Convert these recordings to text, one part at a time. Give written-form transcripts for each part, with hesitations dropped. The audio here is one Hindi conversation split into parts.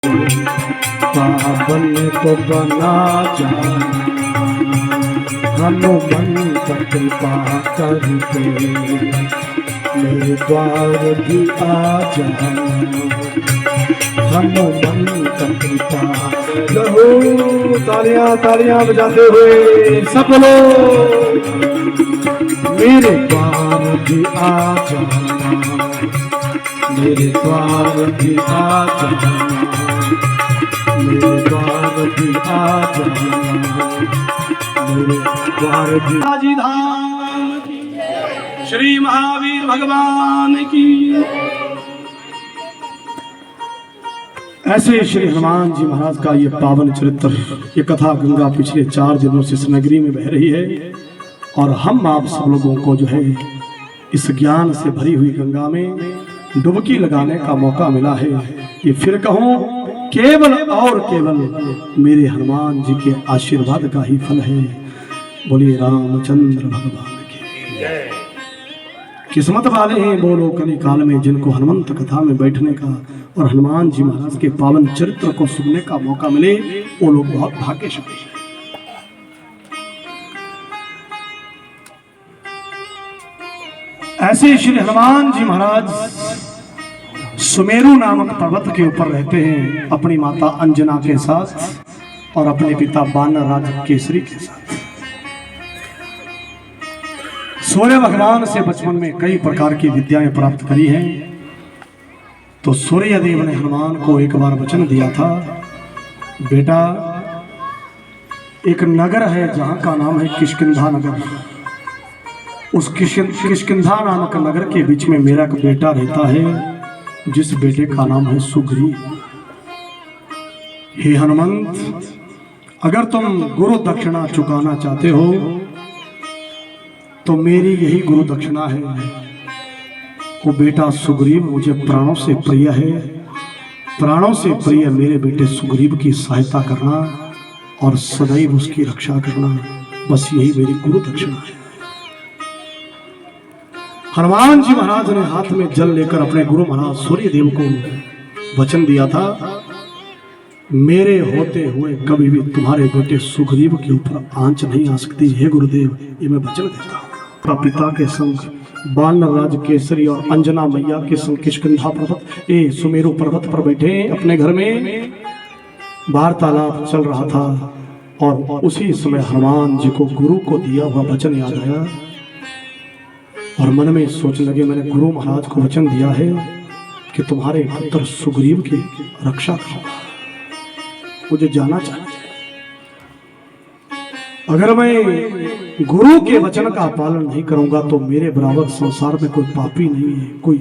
पावन को बना जाना, हनुमंत कृपा करके मेरे द्वार भी आ जाना, हनुमंत कृपा। तालियां तालियां बजाते हुए सब लोग मेरे द्वार भी आ जाना, मेरे द्वार भी आ जाना, मेरे द्वार भी आ जाना, मेरे द्वार भी। जी धाम की श्री महावीर भगवान की। ऐसे श्री हनुमान जी महाराज का ये पावन चरित्र, ये कथा गंगा पिछले 4 दिनों से इस नगरी में बह रही है और हम आप सब लोगों को जो है इस ज्ञान से भरी हुई गंगा में डुबकी लगाने का मौका मिला है। ये फिर कहूं केवल और केवल मेरे हनुमान जी के आशीर्वाद का ही फल है। बोलिए रामचंद्र भगवान की जय। किस्मत वाले हैं वो लोग कली काल में जिनको हनुमंत कथा में बैठने का और हनुमान जी महाराज के पावन चरित्र को सुनने का मौका मिले, वो लोग बहुत भाग्यशाली हैं। ऐसे श्री हनुमान जी महाराज सुमेरु नामक पर्वत के ऊपर रहते हैं अपनी माता अंजना के साथ और अपने पिता बानर राज केसरी के साथ। सूर्य भगवान से बचपन में कई प्रकार की विद्याएं प्राप्त करी हैं। तो सूर्य देव ने हनुमान को एक बार वचन दिया था, बेटा एक नगर है जहां का नाम है किष्किंधा नगर। उस किष्किंधा नामक नगर के बीच में मेरा एक बेटा रहता है जिस बेटे का नाम है सुग्रीव। हे हनुमंत, अगर तुम गुरु दक्षिणा चुकाना चाहते हो तो मेरी यही गुरु दक्षिणा है। वो बेटा सुग्रीव मुझे प्राणों से प्रिय है, प्राणों से प्रिय मेरे बेटे सुग्रीव की सहायता करना और सदैव उसकी रक्षा करना, बस यही मेरी गुरु दक्षिणा है। हनुमान जी महाराज ने हाथ में जल लेकर अपने गुरु महाराज सूर्य देव को वचन दिया था, मेरे होते हुए कभी भी तुम्हारे बेटे सुग्रीव के ऊपर आंच नहीं आ सकती। हे गुरुदेव, ये मैं वचन देता हूँ। पिता के संग बानर राज केसरी और अंजना मैया के संग किष्किंधा पर्वत सुमेरु पर्वत पर बैठे अपने घर में वार्तालाप चल रहा था और उसी समय हनुमान जी को गुरु को दिया हुआ वचन याद आया और मन में सोचने लगे, मैंने गुरु महाराज को वचन दिया है कि तुम्हारे पुत्र सुग्रीव की रक्षा करूंगा, मुझे जाना चाहिए। अगर मैं गुरु के वचन का पालन नहीं करूंगा तो मेरे बराबर संसार में कोई पापी नहीं है, कोई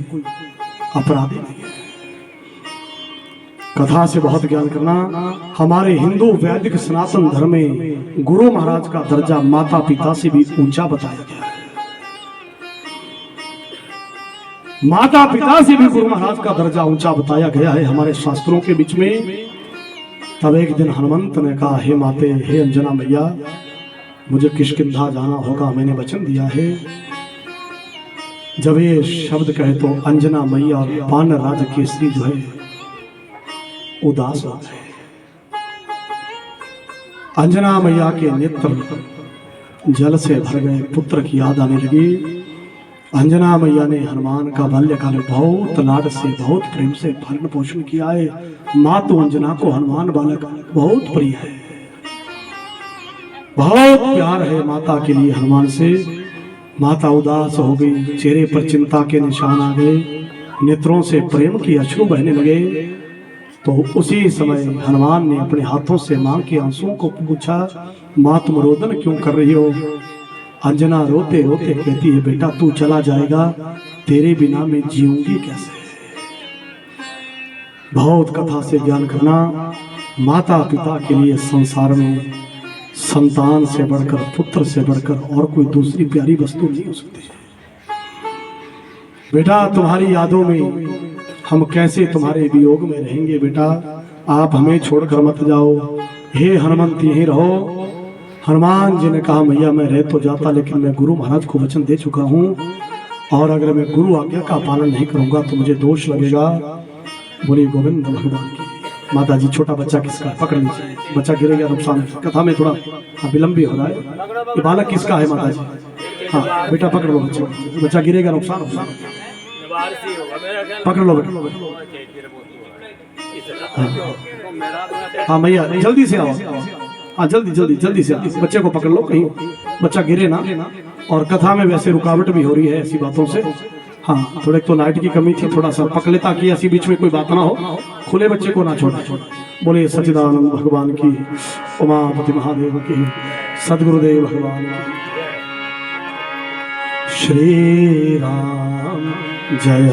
अपराधी नहीं है। कथा से बहुत ज्ञान करना। हमारे हिंदू वैदिक सनातन धर्म में गुरु महाराज का दर्जा माता पिता से भी ऊंचा बताया गया है। माता पिता से भी गुरु महाराज का दर्जा ऊंचा बताया गया है हमारे शास्त्रों के बीच में। तब एक दिन हनुमंत ने कहा, हे माते, हे अंजना मैया, मुझे किष्किंधा जाना होगा, मैंने वचन दिया है। जब ये शब्द कहे तो अंजना मैया और बानर राज केसरी जो है उदास हो गए। अंजना मैया के नेत्र जल से भर गए, पुत्र की याद आने लगी। अंजना मैया ने हनुमान का बाल्यकाल बहुत लाड से, बहुत प्रेम से भरण पोषण किया है। मातु अंजना को हनुमान बालक बहुत प्रिय है, बहुत प्यार है माता के लिए हनुमान से। माता उदास हो गई, चेहरे पर चिंता के निशान आ गए, नेत्रों से प्रेम की अश्रु बहने लगे। तो उसी समय हनुमान ने अपने हाथों से मां के आंसुओं को पूछा, मां तुम रोदन क्यों कर रही हो? अंजना रोते रोते कहती है, बेटा तू चला जाएगा, तेरे बिना मैं जीऊंगी कैसे? बहुत कथा से ज्ञान करना। माता पिता के लिए संसार में संतान से बढ़कर, पुत्र से बढ़कर और कोई दूसरी प्यारी वस्तु नहीं हो सकती। बेटा तुम्हारी यादों में हम कैसे तुम्हारे वियोग में रहेंगे? बेटा आप हमें छोड़कर मत जाओ, हे हनुमंत यहीं रहो। हनुमान जी ने कहा, मैया मैं रह तो जाता लेकिन मैं गुरु महाराज को वचन दे चुका हूँ और अगर मैं गुरु आज्ञा का पालन नहीं करूंगा तो मुझे दोष लगेगा। बोले गोविंद भगवान की। माता जी छोटा बच्चा किसका, पकड़ लीजिए, बच्चा गिरेगा नुकसान, कथा में थोड़ा विलंब भी हो रहा है। ये बालक किसका है माता जी? हाँ बेटा पकड़ लो बच्चे, बच्चा गिरेगा नुकसान होगा, पकड़ लो बेटा। हाँ मैया जल्दी से आओ, हाँ जल्दी जल्दी जल्दी से आओ, बच्चे को पकड़ लो कहीं बच्चा गिरे ना। और कथा में वैसे रुकावट भी हो रही है ऐसी बातों से। हाँ थोड़े तो लाइट की कमी थी, थोड़ा सा पकड़ लेता कि ऐसी बीच में कोई बात ना हो, खुले बच्चे को ना छोड़ा। बोले सच्चिदानंद भगवान की, उमापति महादेव की, सदगुरुदेव भगवान की। श्री राम जय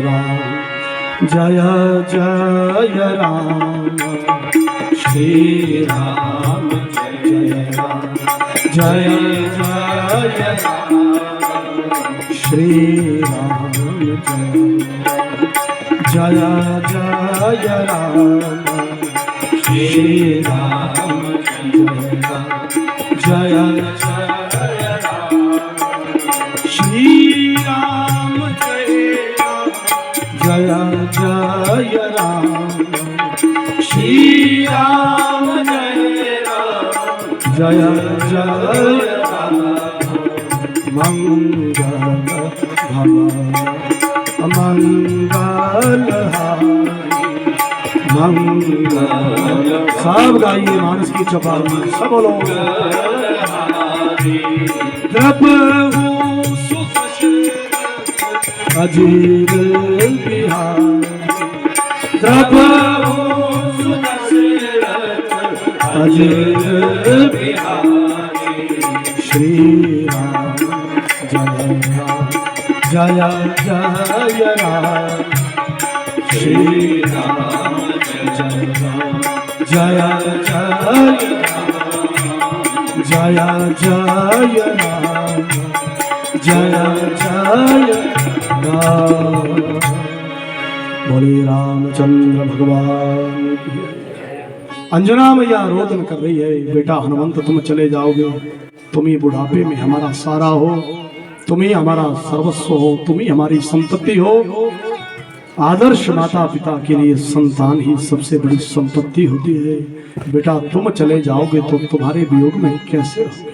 राम जय जय राम, श्री राम जय राम जय जय राम, श्री राम जय जय राम, श्री राम जय जय राम, श्री राम जय जय राम, श्री राम जय जय राम, मंगल भगवान मंगल हारी, मंगल सब गाइए मानस की चौपाल सब लोग। द्रपहु अजीर बिहारी, द्रपहु अजीर बिहारी, श्री राम जय जय राम, श्री राम जय जय जय जय राम, जय जय राम। बोले रामचंद्र भगवान की। अंजना मैया रोदन कर रही है, बेटा हनुमंत तुम चले जाओगे, तुम ही बुढ़ापे में हमारा सारा हो, तुम ही हमारा सर्वस्व हो, तुम ही हमारी संपत्ति हो। आदर्श माता पिता के लिए संतान ही सबसे बड़ी संपत्ति होती है। बेटा तुम चले जाओगे तो तुम्हारे वियोग में कैसे रहोगे।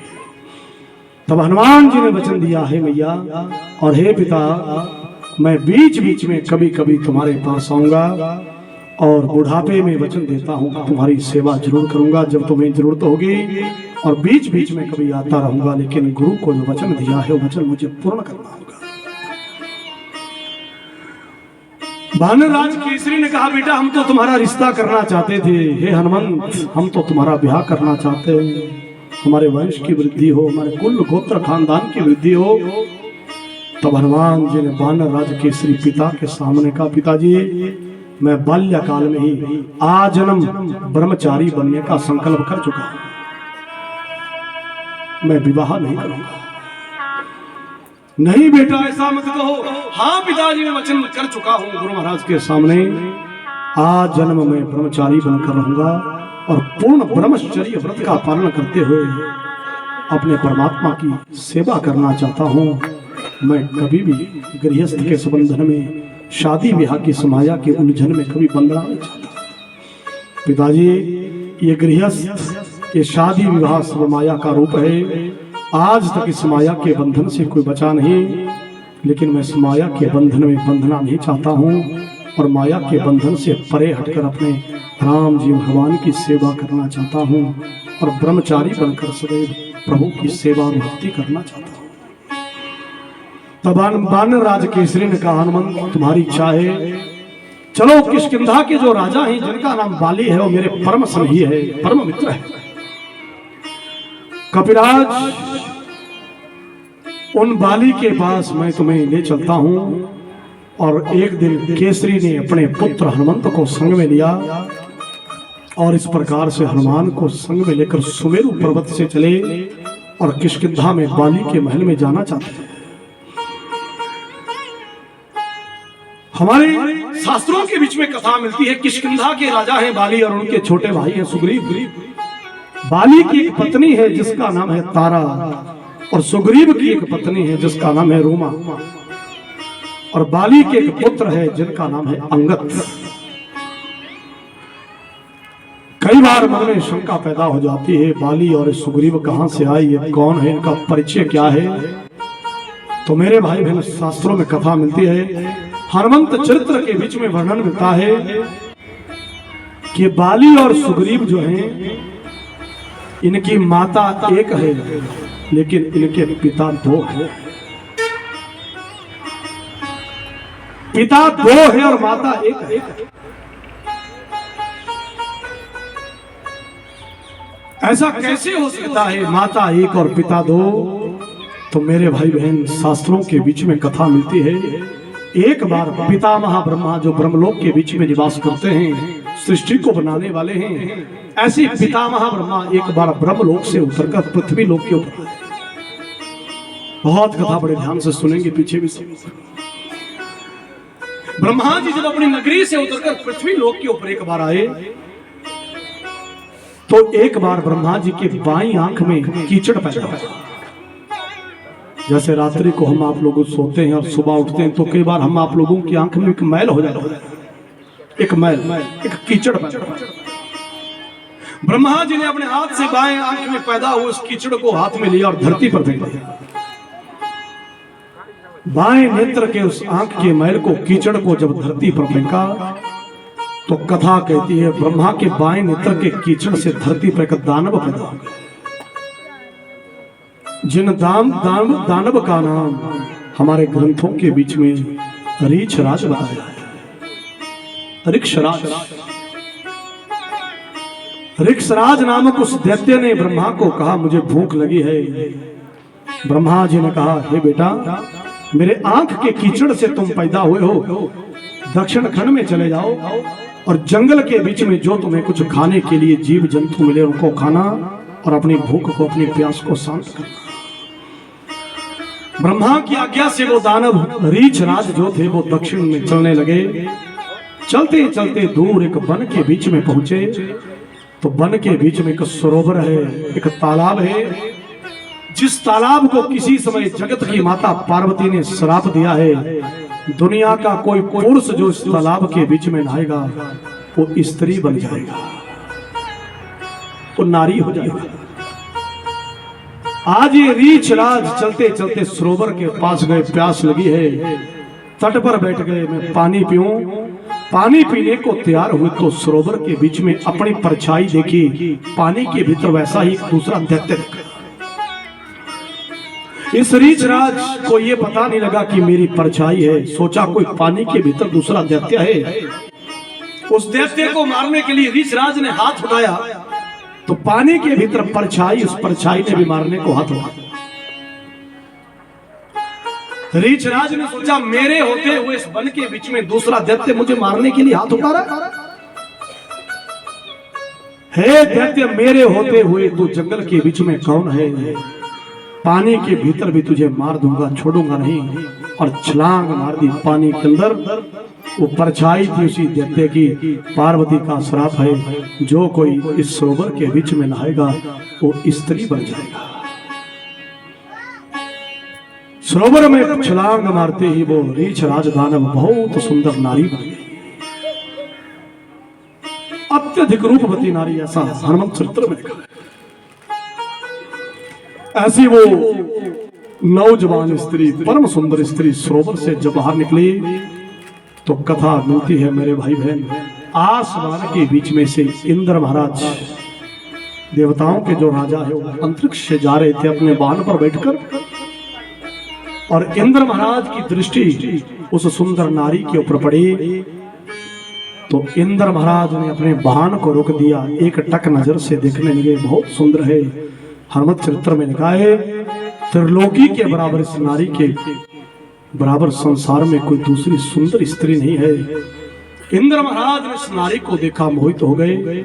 तब हनुमान जी ने वचन दिया है मैया, और हे पिता मैं बीच बीच में कभी कभी तुम्हारे पास आऊंगा और बुढ़ापे में वचन देता हूँ तुम्हारी सेवा जरूर करूंगा जब तुम्हें जरूरत होगी, और बीच बीच में कभी आता रहूंगा, लेकिन गुरु को जो वचन दिया है वो वचन मुझे पूर्ण करना होगा। वानरराज केसरी ने कहा बेटा हम तो तुम्हारा रिश्ता करना चाहते थे, हे हनुमंत हम तो तुम्हारा ब्याह करना चाहते हैं, हमारे वंश की वृद्धि हो, हमारे कुल गोत्र खानदान की वृद्धि हो। तब हनुमान जी ने वानरराज केसरी पिता के सामने कहा पिताजी मैं बाल्यकाल में ही आजन्म ब्रह्मचारी बनने का संकल्प कर चुका हूं, मैं विवाह नहीं करूंगा। नहीं बेटा ऐसा मत कहो। हाँ पिताजी मैं वचन कर चुका हूं गुरु महाराज के सामने, आज जन्म में ब्रह्मचारी बनकर रहूंगा और पूर्ण ब्रह्मचर्य व्रत का पालन करते हुए अपने परमात्मा की सेवा करना चाहता हूं। मैं कभी भी गृहस्थ के संबंधन में, शादी ब्याह की समाया के उलझन में कभी बंधना नहीं चाहता। पिताजी ये गृहस्थ, ये शादी विवाह सब माया का रूप है, आज तक इस माया के बंधन से कोई बचा नहीं, लेकिन मैं इस माया के बंधन में बंधना नहीं चाहता हूँ और माया के बंधन से परे हटकर अपने राम जी भगवान की सेवा करना चाहता हूँ और ब्रह्मचारी बनकर सदैव प्रभु की सेवा और भक्ति करना चाहता हूँ। तब वानरराज केसरी ने कहा हनुमंत तुम्हारी इच्छा है, चलो किष्किंधा के जो राजा हैं जिनका नाम बाली है वो मेरे परम स्नेही है, परम मित्र है। कपिराज उन बाली के पास मैं तुम्हें ले चलता हूं। और एक दिन केसरी ने अपने पुत्र हनुमंत को संग में लिया और इस प्रकार से हनुमान को संग में लेकर सुमेरु पर्वत से चले और किष्किंधा में बाली के महल में जाना चाहते हैं। हमारे शास्त्रों के बीच में कथा मिलती है, किष्किंधा के राजा हैं बाली और उनके छोटे भाई हैं सुग्रीव। बाली की एक पत्नी है जिसका नाम है तारा और सुग्रीव की एक पत्नी है जिसका नाम है रूमा, और बाली के एक पुत्र है जिनका नाम है अंगद। कई बार मन में शंका पैदा हो जाती है, बाली और सुग्रीव कहां से आई है, कौन है, इनका परिचय क्या है। तो मेरे भाई बहन, शास्त्रों में कथा मिलती है, हनुमंत चरित्र के बीच में वर्णन मिलता है कि बाली और सुग्रीव जो हैं, इनकी माता एक है लेकिन इनके पिता दो हैं। पिता दो है और माता एक है। ऐसा कैसे हो सकता है, माता एक और पिता दो। तो मेरे भाई बहन, शास्त्रों के बीच में कथा मिलती है, एक बार पितामह ब्रह्मा जो ब्रह्मलोक के बीच में निवास करते हैं, सृष्टि को बनाने वाले हैं, ऐसे पितामह ब्रह्मा एक बार ब्रह्मलोक से उतरकर पृथ्वी लोक के ऊपर, बहुत कथा बड़े ध्यान से सुनेंगे, पीछे भी ब्रह्मा जी जब अपनी नगरी से उतरकर पृथ्वी लोक के ऊपर एक बार आए, तो एक बार ब्रह्मा जी के बाईं आंख में कीचड़ पैदा हुआ। जैसे रात्रि को हम आप लोग सोते हैं और सुबह उठते हैं, तो कई बार हम आप लोगों की आंख में एक मैल हो जाता है, एक मैल, एक कीचड़ पैदा। ब्रह्मा जी ने अपने हाथ से बाएं आंख में पैदा हुए उस कीचड़ को हाथ में लिया और धरती पर फेंक दिया। बाएं नेत्र के उस आंख के मैल को, कीचड़ को जब धरती पर फेंका, तो कथा कहती है ब्रह्मा के बाएं नेत्र के कीचड़ से धरती पर एक दानव पैदा हो गया, जिन दानव का नाम हमारे ग्रंथों के बीच में रीछराज बताया है। ऋक्षराज नामक उस दैत्य ने ब्रह्मा को कहा, मुझे भूख लगी है। ब्रह्मा जी ने कहा, हे बेटा, मेरे आंख के कीचड़ से तुम पैदा हुए हो, दक्षिण खंड में चले जाओ और जंगल के बीच में जो तुम्हें कुछ खाने के लिए जीव जंतु मिले उनको खाना और अपनी भूख को, अपनी प्यास को शांत करना। ब्रह्मा की आज्ञा से वो दानव रीछराज जो थे वो दक्षिण में चलने लगे। चलते चलते दूर एक वन के बीच में पहुंचे, तो वन के बीच में एक सरोवर है, एक तालाब है, जिस तालाब को किसी समय जगत की माता पार्वती ने श्राप दिया है, दुनिया का कोई पुरुष जो इस तालाब के बीच में नहाएगा वो स्त्री बन जाएगा, वो नारी हो जाएगा। आज ये रीछराज चलते चलते सरोवर के पास गए, प्यास लगी है, तट पर बैठ गए, मैं पानी पीऊं। पानी पीने को तैयार हुए तो सरोवर के बीच में अपनी परछाई देखी, पानी के भीतर वैसा ही दूसरा दैत्य देखा। इस रीछराज को ये पता नहीं लगा कि मेरी परछाई है, सोचा कोई पानी के भीतर दूसरा दैत्य है। उस दैत्य को मारने के लिए रीछराज ने हाथ उठाया, तो पानी के भीतर परछाई, उस परछाई ने भी मारने को हाथ उठाया। रीछराज ने सोचा मेरे होते हुए इस वन के बीच में दूसरा दैत्य मुझे मारने के लिए हाथ उठा रहा है। दैत्य, मेरे होते हुए तू जंगल के बीच में कौन है? पानी के भीतर भी तुझे मार दूंगा, छोड़ूंगा नहीं। और छलांग मार दी पानी के अंदर। वो परछाई थी उसी दैत्य की, पार्वती का श्राप है, जो कोई इस सरोवर के बीच में नहाएगा वो स्त्री बन जाएगा। सरोवर में छलांग मारते ही वो रीछराज दानव बहुत सुंदर नारी बन गई, अत्यधिक रूपवती नारी, ऐसा हनुमंत चरित्र में लिखा है। ऐसी वो नौजवान स्त्री, परम सुंदर स्त्री सरोवर से जब बाहर निकली तो कथा मिलती है मेरे भाई बहन, आसमान के बीच में से इंद्र महाराज, देवताओं के जो राजा है, वो अंतरिक्ष से जा रहे थे अपने वाहन पर बैठकर, और इंद्र महाराज की दृष्टि उस सुंदर नारी के ऊपर पड़ी। तो इंद्र महाराज ने अपने वाहन को रोक दिया, एक टक नजर से देखने लगे, बहुत सुंदर है। हनुमत चरित्र में लिखा है, त्रिलोकी के बराबर इस नारी के बराबर संसार में कोई दूसरी सुंदर स्त्री नहीं है। इंद्र महाराज ने इस नारी को देखा, मोहित हो गए,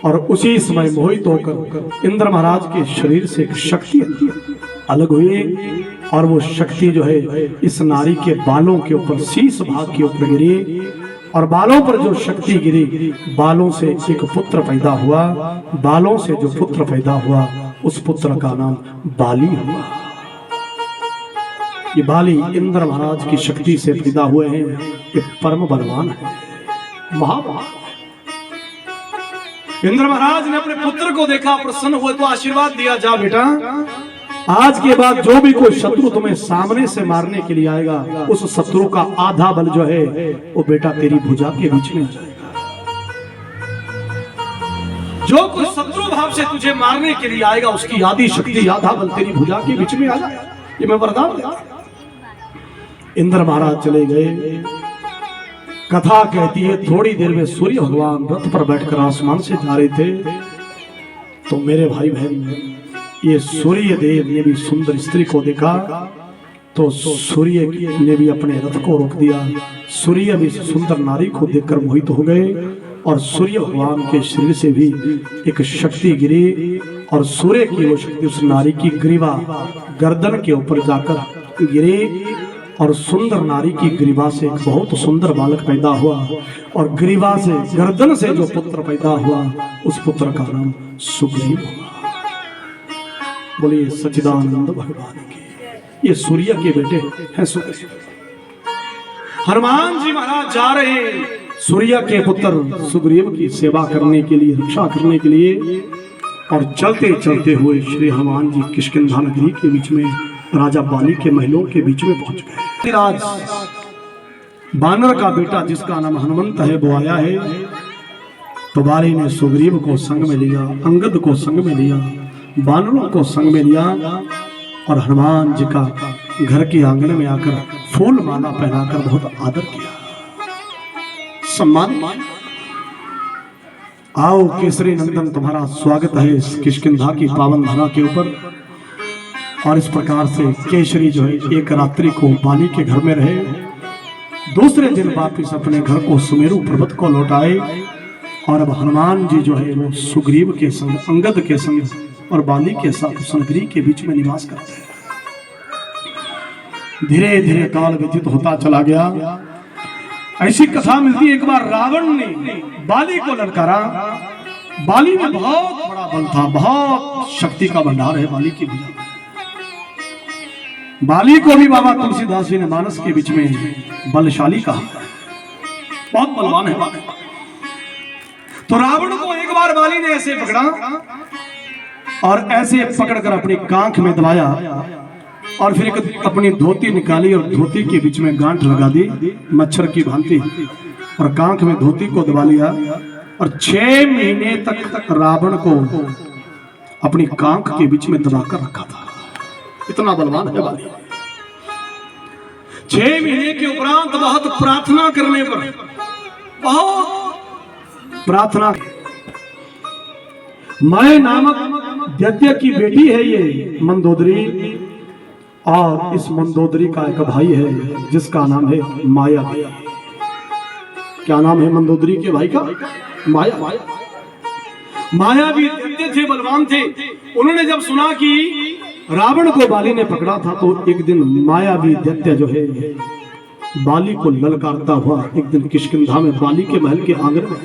और उसी समय मोहित होकर इंद्र महाराज के शरीर से एक शक्ति अलग हुई, और वो शक्ति जो है इस नारी के बालों के ऊपर, शीश भाग के ऊपर गिरी, और बालों पर जो शक्ति गिरी, बालों से एक पुत्र पैदा हुआ। बालों से जो पुत्र पैदा हुआ उस पुत्र का नाम बाली हुआ। ये बाली इंद्र महाराज की शक्ति से पैदा हुए हैं, ये परम बलवान है, महाबल। इंद्र महाराज ने अपने पुत्र को देखा, प्रसन्न हुए तो आशीर्वाद दिया, जा बेटा आज के बाद जो भी कोई शत्रु तुम्हें सामने से मारने के लिए आएगा, उस शत्रु का आधा बल जो है वो बेटा तेरी भुजा के बीच में आ जाएगा। जो कोई शत्रु भाव से तुझे मारने के लिए आएगा, उसकी आधी शक्ति आधा बल तेरी भुजा के बीच में आ जाएगा। ये मैं वरदान देता हूं। इंद्र महाराज चले गए। कथा कहती है थोड़ी देर में सूर्य भगवान रथ पर बैठकर आसमान से जा रहे थे, तो मेरे भाई बहन ये सूर्य देव ने भी सुंदर स्त्री को देखा, तो सूर्य ने भी अपने रथ को रोक दिया। सूर्य भी सुंदर नारी को देखकर मोहित हो गए और सूर्य भगवान के शरीर से भी एक शक्ति गिरी और सूर्य की वो शक्ति उस नारी की ग्रीवा गर्दन के ऊपर जाकर गिरी और सुंदर नारी की ग्रीवा से एक बहुत सुंदर बालक पैदा हुआ और ग्रीवा से गर्दन से जो पुत्र पैदा हुआ उस पुत्र का नाम सुग्रीव हुआ। बोलिए सच्चिदानंद भगवान की। ये सूर्य के बेटे हैं सुग्रीव। हनुमान जी महाराज जा रहे हैं सूर्य के पुत्र सुग्रीव की सेवा करने के लिए, रक्षा करने के लिए, और चलते चलते हुए श्री हनुमान जी किष्किंधा नगरी के बीच में राजा बाली के महलों के बीच में पहुंच गए। राज बानर का बेटा जिसका नाम हनुमंत है वो आया है, तो बाली ने सुग्रीव को संग में लिया, अंगद को संग में लिया, बानरों को संग में लिया और हनुमान जी का घर के आंगन में आकर फूल माला पहनाकर बहुत आदर किया, सम्मान। आओ केसरी नंदन तुम्हारा स्वागत है इस किष्किंधा की पावन धरा के ऊपर। और इस प्रकार से केसरी जो है एक रात्रि को बाली के घर में रहे, दूसरे दिन वापिस अपने घर को सुमेरु पर्वत को लौटाए और अब हनुमान जी जो है वो सुग्रीव के संग, अंगद के संग और बाली के साथ उस नगरी के बीच में निवास करते हैं। धीरे धीरे काल व्यतीत होता चला गया। ऐसी कथा मिलती है एक बार रावण ने बाली को ललकारा। बाली में बहुत बड़ा बल था, बहुत शक्ति का भंडार है बाली की भुजा। बाली को भी बाबा तुलसीदास जी ने मानस के बीच में बलशाली कहा, बहुत बलवान है बाली। तो रावण को एक बार बाली ने ऐसे पकड़ा और ऐसे पकड़कर अपनी कांख में दबाया और फिर एक अपनी धोती निकाली और धोती के बीच में गांठ लगा दी मच्छर की भांति और कांख में धोती को दबा लिया और 6 महीने तक रावण को अपनी कांख के बीच में दबाकर रखा था। इतना बलवान है बाली। 6 महीने के उपरांत बहुत प्रार्थना करने पर, बहुत प्रार्थना, मैं नामक दैत्य की बेटी है ये मंदोदरी, और इस मंदोदरी का एक भाई है जिसका नाम है माया। क्या नाम है मंदोदरी के भाई का? माया। माया भी दैत्य थे, बलवान थे। उन्होंने जब सुना कि रावण को बाली ने पकड़ा था तो एक दिन माया भी दैत्य जो है बाली को ललकारता हुआ एक दिन किष्किंधा में बाली के महल के आंगन में